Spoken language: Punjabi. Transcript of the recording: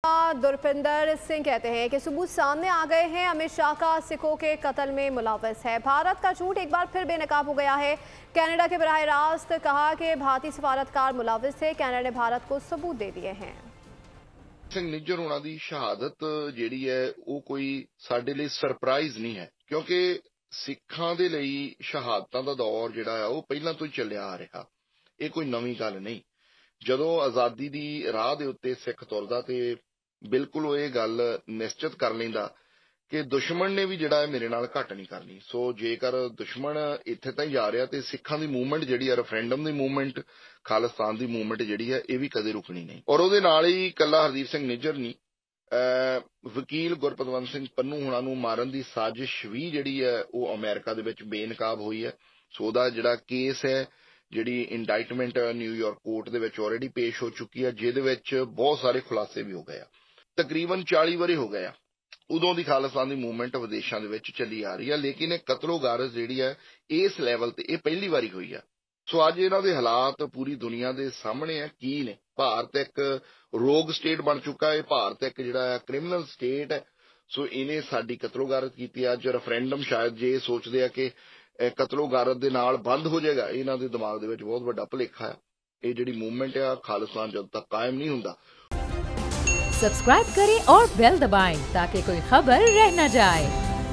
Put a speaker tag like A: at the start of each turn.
A: दुरपिंदर सिंह कहते हैं कि सबूत सामने आ गए हैं, अमित शाह का सिखों के कत्ल में मुलव्वस है। भारत का झूठ एक बार फिर बेनकाब हो गया है। कनाडा के बराह रास्त कहा कि भारतीय सफारतकार मुलव्वस थे। कनाडा ने भारत को सबूत दे दिए हैं।
B: ਸਿੰਘ ਨਿੱਜਰ ਹੋਣਾ ਦੀ ਸ਼ਹਾਦਤ ਜਿਹੜੀ ਹੈ ਉਹ ਕੋਈ ਸਾਡੇ ਲਈ ਸਰਪ੍ਰਾਈਜ਼ ਨਹੀਂ ਹੈ, ਕਿਉਂਕਿ ਸਿੱਖਾਂ ਦੇ ਲਈ ਸ਼ਹਾਦਤਾਂ ਦਾ ਦੌਰ ਜਿਹੜਾ ਆ ਉਹ ਪਹਿਲਾਂ ਤੋਂ ਹੀ ਚੱਲਿਆ ਆ ਰਿਹਾ। ਇਹ ਕੋਈ ਨਵੀਂ ਗੱਲ ਨਹੀਂ। ਜਦੋਂ ਆਜ਼ਾਦੀ ਦੀ ਰਾਹ ਦੇ ਉੱਤੇ ਸਿੱਖ ਤੁਰਦਾ ਤੇ ਬਿਲਕੁਲ ਉਹ ਇਹ ਗੱਲ ਨਿਸ਼ਚਿਤ ਕਰ ਲੈਂਦਾ ਕਿ ਦੁਸ਼ਮਣ ਨੇ ਵੀ ਜਿਹੜਾ ਹੈ ਮੇਰੇ ਨਾਲ ਘੱਟ ਨਹੀਂ ਕਰਨੀ। ਸੋ ਜੇਕਰ ਦੁਸ਼ਮਣ ਇੱਥੇ ਤਾਂ ਹੀ ਜਾ ਰਿਹਾ ਤੇ ਸਿੱਖਾਂ ਦੀ ਮੂਵਮੈਂਟ ਜਿਹੜੀ ਹੈ, ਰੈਫਰੈਂਡਮ ਦੀ ਮੂਵਮੈਂਟ, ਖਾਲਿਸਤਾਨ ਦੀ ਮੂਵਮੈਂਟ ਜਿਹੜੀ ਹੈ, ਇਹ ਵੀ ਕਦੇ ਰੁਕਣੀ ਨਹੀਂ। ਔਰ ਉਹਦੇ ਨਾਲ ਹੀ ਇਕੱਲਾ ਹਰਦੀਪ ਸਿੰਘ ਨਿੱਜਰ ਨਹੀਂ, ਵਕੀਲ ਗੁਰਪਤਵੰਤ ਸਿੰਘ ਪੰਨੂ ਹੁਣਾਂ ਨੂੰ ਮਾਰਨ ਦੀ ਸਾਜ਼ਿਸ਼ ਵੀ ਜਿਹੜੀ ਹੈ ਉਹ ਅਮਰੀਕਾ ਦੇ ਵਿੱਚ ਬੇਨਕਾਬ ਹੋਈ ਹੈ। ਸੋ ਉਹਦਾ ਜਿਹੜਾ ਕੇਸ ਹੈ, ਜਿਹੜੀ ਇੰਡਾਈਟਮੈਂਟ ਨਿਊਯਾਰਕ ਕੋਰਟ ਦੇ ਵਿੱਚ ਆਲਰੇਡੀ ਪੇਸ਼ ਹੋ ਚੁੱਕੀ ਹੈ, ਜਿਹਦੇ ਵਿੱਚ ਬਹੁਤ ਸਾਰੇ ਖੁਲਾਸੇ ਵੀ ਹੋ ਗਏ ਆ। ਤਕਰੀਬਨ 40 ਵਰੇ ਹੋ ਗਏ ਆ ਉਦੋਂ ਦੀ ਖਾਲਿਸਤਾਨ ਦੀ ਮੂਵਮੈਂਟ ਵਿਦੇਸ਼ਾਂ ਦੇ ਵਿੱਚ ਚੱਲੀ ਆ ਰਹੀ ਹੈ, ਲੇਕਿਨ ਇਹ ਕਤਲੋ ਗਾਰਜ਼ ਜਿਹੜੀ ਹੈ ਇਸ ਲੈਵਲ ਤੇ ਇਹ ਪਹਿਲੀ ਵਾਰੀ ਹੋਈ ਹੈ। ਸੋ ਅੱਜ ਇਹਨਾਂ ਦੇ ਹਾਲਾਤ ਪੂਰੀ ਦੁਨੀਆ ਦੇ ਸਾਹਮਣੇ ਆ ਕੀ ਨੇ। ਭਾਰਤ ਇੱਕ ਰੋਗ ਸਟੇਟ ਬਣ ਚੁੱਕਾ ਹੈ, ਭਾਰਤ ਇੱਕ ਜਿਹੜਾ ਹੈ ਕ੍ਰਿਮੀਨਲ ਸਟੇਟ ਹੈ। ਸੋ ਇਹਨੇ ਸਾਡੀ ਕਤਲੋ ਗਾਰਜ਼ ਕੀਤੀ। ਅੱਜ ਰੈਫਰੈਂਡਮ ਸ਼ਾਇਦ ਜੇ ਸੋਚਦੇ ਆ ਕਿ ਕਤਲੋ ਗਾਰਜ਼ ਦੇ ਨਾਲ ਬੰਦ ਹੋ ਜਾਏਗਾ, ਇਹਨਾਂ ਦੇ ਦਿਮਾਗ ਦੇ ਵਿੱਚ ਬਹੁਤ ਵੱਡਾ ਭੁਲੇਖਾ ਹੈ। ਇਹ ਜਿਹੜੀ ਮੂਵਮੈਂਟ ਆ ਖਾਲਿਸਤਾਨ ਜਦ तक कायम नहीं ਹੁੰਦਾ।
C: सब्सक्राइब करें और बेल दबाएं ताकि कोई खबर रह न जाए।